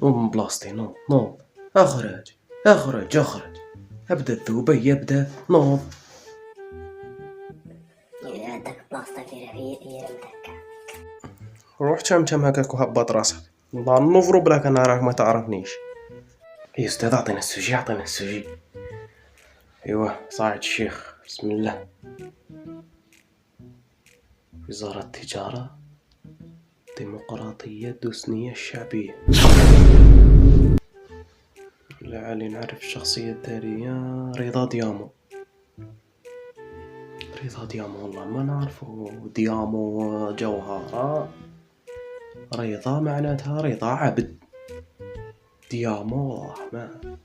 نوض من بلاصتي، نوض. اخرج. ابدا الذوبة يبدا، نوض. إذا داك بلاصتك هي مدكة. روح تشمشم هكاك وهبط راسك. نضع نوفرو بلاك انا راك ما تعرفنيش. يا استاذ اعطينا السوجي. ايوه صاعد الشيخ، بسم الله. وزارة التجارة، ديمقراطية دوسنية الشعبية. لعلي نعرف الشخصية التالية. رضا ديامو والله ما نعرفه. ديامو جوهرة. رضا معناتها رضا عبد. ديامو والله ما.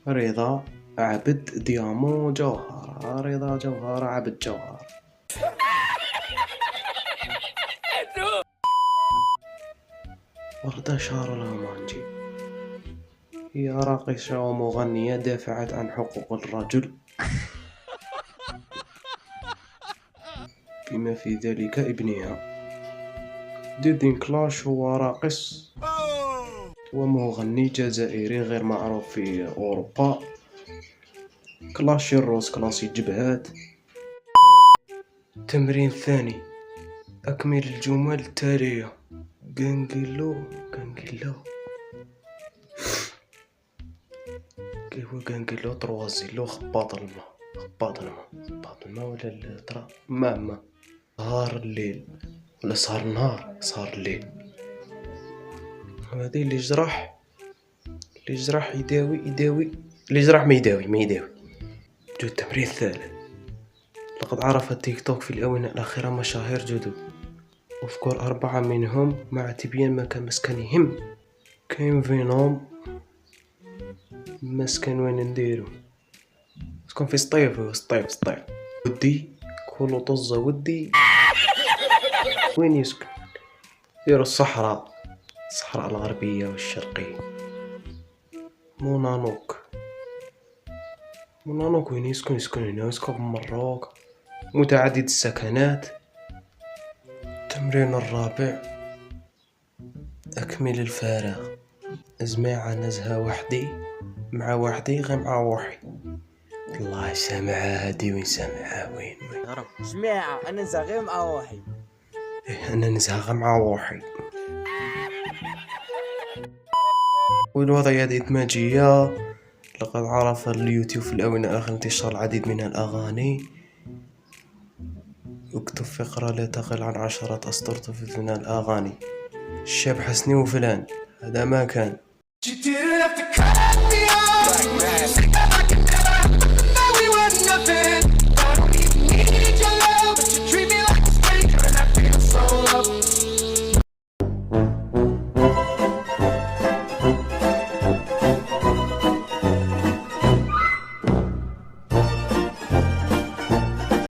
رضا عبد ديامو جوهرة. رضا جوهرة عبد جوهرة. وردة شارة الهمانجي هي راقصة ومغنية دافعت عن حقوق الرجل بما في ذلك ابنها. ديدين كلاش هو راقص ومغني جزائري غير معروف في أوروبا. كلاشي الروس، كلاسي الجبهات. تمرين ثاني، أكمل الجمل التالية. كنقلو كيفو كنقلو تروازيلو خباط الماء ولا الترا ما صهار الليل ولا صهار النهار، صهار الليل. وهذه اللي جرح يداوي اللي جرح ما يداوي. جو التمرين الثالث. لقد عرف التيك توك في الآونة الأخيرة مشاهير جدد. اذكر 4 منهم مع تبيان مكان مسكنهم. كاين فينوم، مسكن وين نديرو، سكن في سطيف ودي كولو طزة ودي. وين يسكن؟ ديرو الصحراء الغربية والشرقية. مونانوك وين يسكن هنا، يسكن في مروك. متعدد السكنات. التمرين الرابع، أكمل الفراغ. أجمع نزهة وحدي مع وحدي غير مع روحي. الله سامعها هادي وين سامعها وين جماعة أنا نزهة مع روحي. أنا نزهة مع روحي. والوضعية الإدماجية. لقد عرف اليوتيوب في الآونة الأخيرة انتشار العديد من الأغاني. اكتب فقرة لا تقل عن 10 أسطر من الأغاني. الشاب حسني وفلان، هذا ما كان.